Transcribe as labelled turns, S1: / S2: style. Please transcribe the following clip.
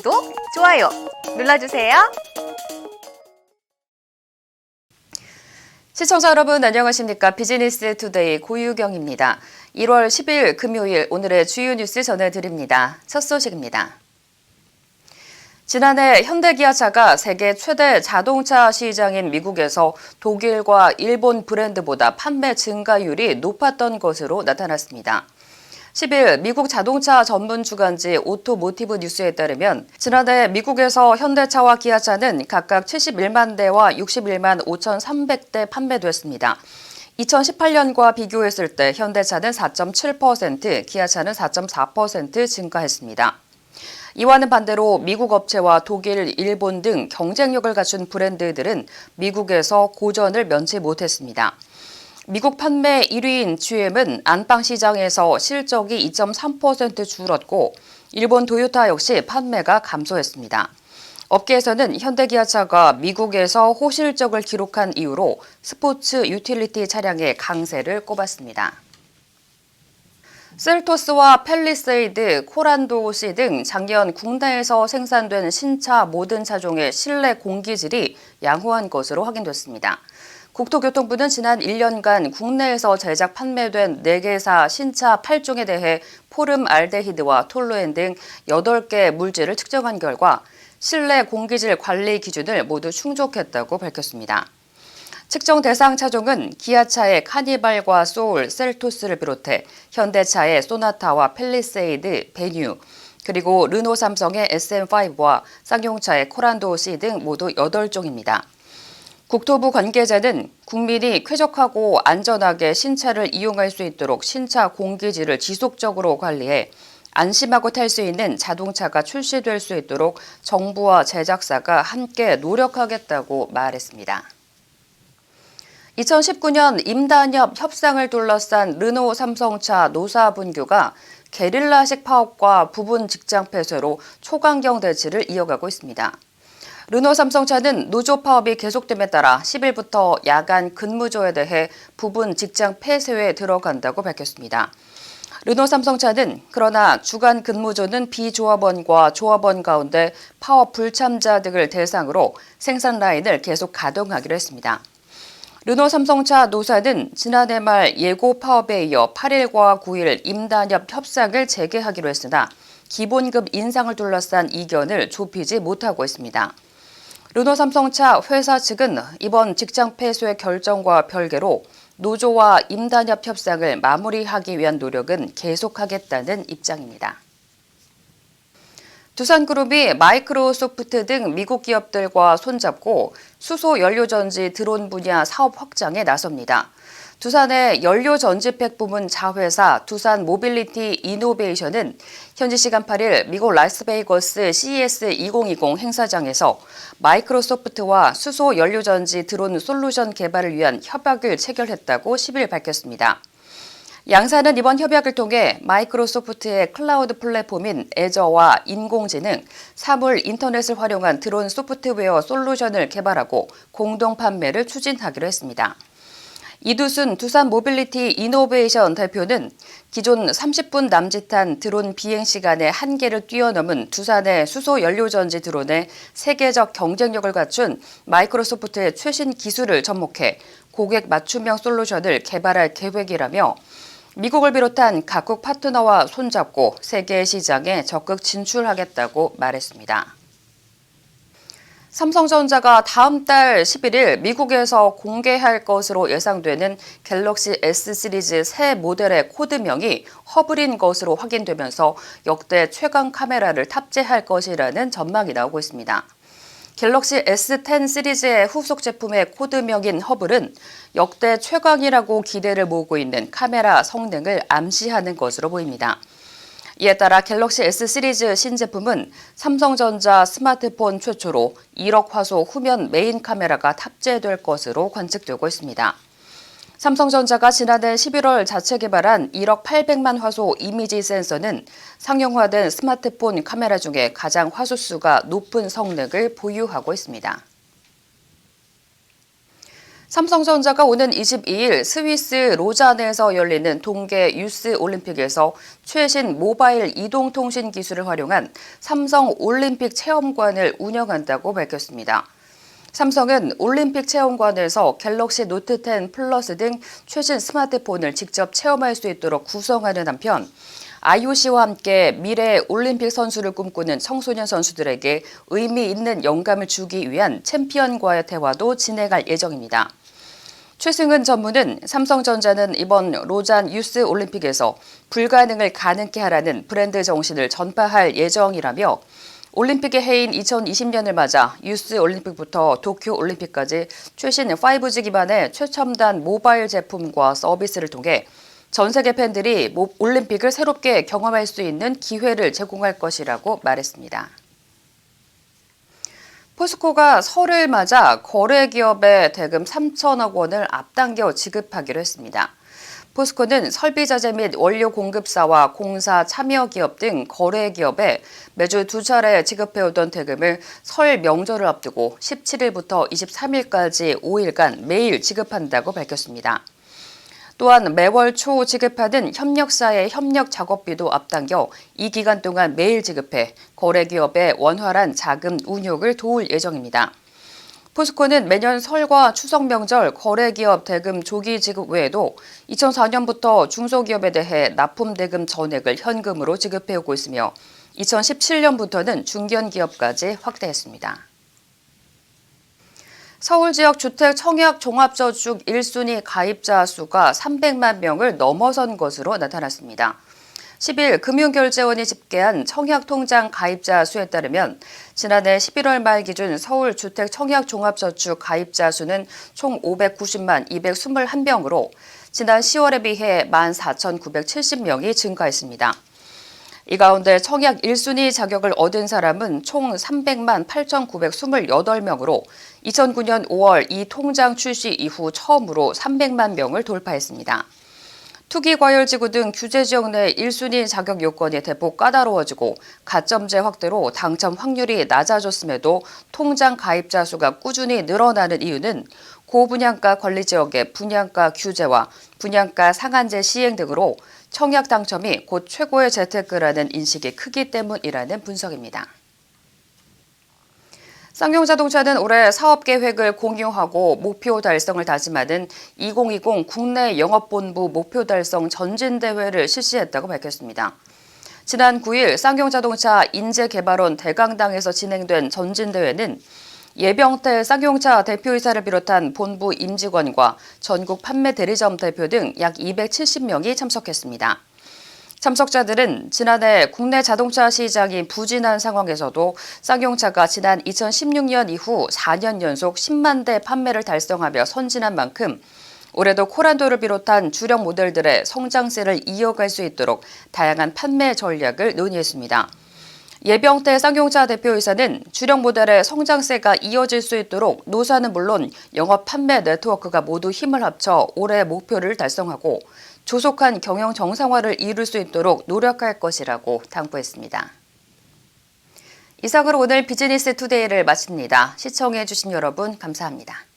S1: 구독, 좋아요 눌러주세요. 시청자 여러분 안녕하십니까? 비즈니스 투데이 고유경입니다. 1월 10일 금요일 오늘의 주요 뉴스 전해드립니다. 첫 소식입니다. 지난해 현대기아차가 세계 최대 자동차 시장인 미국에서 독일과 일본 브랜드보다 판매 증가율이 높았던 것으로 나타났습니다. 10일 미국 자동차 전문 주간지 오토모티브 뉴스에 따르면 지난해 미국에서 현대차와 기아차는 각각 71만 대와 61만 5,300대 판매됐습니다. 2018년과 비교했을 때 현대차는 4.7%, 기아차는 4.4% 증가했습니다. 이와는 반대로 미국 업체와 독일, 일본 등 경쟁력을 갖춘 브랜드들은 미국에서 고전을 면치 못했습니다. 미국 판매 1위인 GM은 안방 시장에서 실적이 2.3% 줄었고 일본 도요타 역시 판매가 감소했습니다. 업계에서는 현대기아차가 미국에서 호실적을 기록한 이유로 스포츠 유틸리티 차량의 강세를 꼽았습니다. 셀토스와 팰리세이드, 코란도-C 등 작년 국내에서 생산된 신차 모든 차종의 실내 공기질이 양호한 것으로 확인됐습니다. 국토교통부는 지난 1년간 국내에서 제작 판매된 4개사 신차 8종에 대해 포름알데히드와 톨루엔 등 8개 물질을 측정한 결과 실내 공기질 관리 기준을 모두 충족했다고 밝혔습니다. 측정 대상 차종은 기아차의 카니발과 소울, 셀토스를 비롯해 현대차의 소나타와 팰리세이드, 베뉴, 그리고 르노 삼성의 SM5와 쌍용차의 코란도-C 등 모두 8종입니다. 국토부 관계자는 국민이 쾌적하고 안전하게 신차를 이용할 수 있도록 신차 공기질을 지속적으로 관리해 안심하고 탈 수 있는 자동차가 출시될 수 있도록 정부와 제작사가 함께 노력하겠다고 말했습니다. 2019년 임단협 협상을 둘러싼 르노 삼성차 노사 분규가 게릴라식 파업과 부분 직장 폐쇄로 초강경 대치를 이어가고 있습니다. 르노 삼성차는 노조 파업이 계속됨에 따라 10일부터 야간 근무조에 대해 부분 직장 폐쇄에 들어간다고 밝혔습니다. 르노 삼성차는 그러나 주간 근무조는 비조합원과 조합원 가운데 파업 불참자 등을 대상으로 생산 라인을 계속 가동하기로 했습니다. 르노 삼성차 노사는 지난해 말 예고 파업에 이어 8일과 9일 임단협 협상을 재개하기로 했으나 기본급 인상을 둘러싼 이견을 좁히지 못하고 있습니다. 르노 삼성차 회사 측은 이번 직장 폐쇄 결정과 별개로 노조와 임단협 협상을 마무리하기 위한 노력은 계속하겠다는 입장입니다. 두산그룹이 마이크로소프트 등 미국 기업들과 손잡고 수소 연료전지 드론 분야 사업 확장에 나섭니다. 두산의 연료전지팩 부문 자회사 두산 모빌리티 이노베이션은 현지 시간 8일 미국 라스베이거스 CES 2020 행사장에서 마이크로소프트와 수소 연료전지 드론 솔루션 개발을 위한 협약을 체결했다고 10일 밝혔습니다. 양사는 이번 협약을 통해 마이크로소프트의 클라우드 플랫폼인 애저와 인공지능, 사물 인터넷을 활용한 드론 소프트웨어 솔루션을 개발하고 공동 판매를 추진하기로 했습니다. 이두순 두산 모빌리티 이노베이션 대표는 기존 30분 남짓한 드론 비행 시간의 한계를 뛰어넘은 두산의 수소 연료전지 드론의 세계적 경쟁력을 갖춘 마이크로소프트의 최신 기술을 접목해 고객 맞춤형 솔루션을 개발할 계획이라며 미국을 비롯한 각국 파트너와 손잡고 세계 시장에 적극 진출하겠다고 말했습니다. 삼성전자가 다음 달 11일 미국에서 공개할 것으로 예상되는 갤럭시 S 시리즈 새 모델의 코드명이 허블인 것으로 확인되면서 역대 최강 카메라를 탑재할 것이라는 전망이 나오고 있습니다. 갤럭시 S10 시리즈의 후속 제품의 코드명인 허블은 역대 최강이라고 기대를 모으고 있는 카메라 성능을 암시하는 것으로 보입니다. 이에 따라 갤럭시 S 시리즈 신제품은 삼성전자 스마트폰 최초로 1억 화소 후면 메인 카메라가 탑재될 것으로 관측되고 있습니다. 삼성전자가 지난해 11월 자체 개발한 1억 800만 화소 이미지 센서는 상용화된 스마트폰 카메라 중에 가장 화소수가 높은 성능을 보유하고 있습니다. 삼성전자가 오는 22일 스위스 로잔에서 열리는 동계 유스 올림픽에서 최신 모바일 이동통신 기술을 활용한 삼성 올림픽 체험관을 운영한다고 밝혔습니다. 삼성은 올림픽 체험관에서 갤럭시 노트 10 플러스 등 최신 스마트폰을 직접 체험할 수 있도록 구성하는 한편 IOC와 함께 미래 올림픽 선수를 꿈꾸는 청소년 선수들에게 의미 있는 영감을 주기 위한 챔피언과의 대화도 진행할 예정입니다. 최승은 전무는 삼성전자는 이번 로잔 유스 올림픽에서 불가능을 가능케 하라는 브랜드 정신을 전파할 예정이라며 올림픽의 해인 2020년을 맞아 유스 올림픽부터 도쿄 올림픽까지 최신 5G 기반의 최첨단 모바일 제품과 서비스를 통해 전 세계 팬들이 올림픽을 새롭게 경험할 수 있는 기회를 제공할 것이라고 말했습니다. 포스코가 설을 맞아 거래기업에 대금 3천억 원을 앞당겨 지급하기로 했습니다. 포스코는 설비자재 및 원료 공급사와 공사 참여기업 등 거래기업에 매주 2차례 지급해오던 대금을 설 명절을 앞두고 17일부터 23일까지 5일간 매일 지급한다고 밝혔습니다. 또한 매월 초 지급하는 협력사의 협력 작업비도 앞당겨 이 기간 동안 매일 지급해 거래기업의 원활한 자금 운용을 도울 예정입니다. 포스코는 매년 설과 추석 명절 거래기업 대금 조기 지급 외에도 2004년부터 중소기업에 대해 납품 대금 전액을 현금으로 지급해오고 있으며 2017년부터는 중견기업까지 확대했습니다. 서울 지역 주택 청약 종합저축 1순위 가입자 수가 300만 명을 넘어선 것으로 나타났습니다. 10일 금융결제원이 집계한 청약통장 가입자 수에 따르면 지난해 11월 말 기준 서울 주택 청약 종합저축 가입자 수는 총 590만 221명으로 지난 10월에 비해 14,970명이 증가했습니다. 이 가운데 청약 1순위 자격을 얻은 사람은 총 300만 8,928명으로 2009년 5월 이 통장 출시 이후 처음으로 300만 명을 돌파했습니다. 투기과열지구 등 규제지역 내 1순위 자격 요건이 대폭 까다로워지고 가점제 확대로 당첨 확률이 낮아졌음에도 통장 가입자 수가 꾸준히 늘어나는 이유는 고분양가 관리지역의 분양가 규제와 분양가 상한제 시행 등으로 청약 당첨이 곧 최고의 재테크라는 인식이 크기 때문이라는 분석입니다. 쌍용자동차는 올해 사업계획을 공유하고 목표 달성을 다짐하는 2020 국내 영업본부 목표 달성 전진대회를 실시했다고 밝혔습니다. 지난 9일 쌍용자동차 인재개발원 대강당에서 진행된 전진대회는 예병태 쌍용차 대표이사를 비롯한 본부 임직원과 전국 판매 대리점 대표 등 약 270명이 참석했습니다. 참석자들은 지난해 국내 자동차 시장이 부진한 상황에서도 쌍용차가 지난 2016년 이후 4년 연속 10만 대 판매를 달성하며 선진한 만큼 올해도 코란도를 비롯한 주력 모델들의 성장세를 이어갈 수 있도록 다양한 판매 전략을 논의했습니다. 예병태 쌍용차 대표이사는 주력 모델의 성장세가 이어질 수 있도록 노사는 물론 영업 판매 네트워크가 모두 힘을 합쳐 올해 목표를 달성하고 조속한 경영 정상화를 이룰 수 있도록 노력할 것이라고 당부했습니다. 이상으로 오늘 비즈니스 투데이를 마칩니다. 시청해주신 여러분 감사합니다.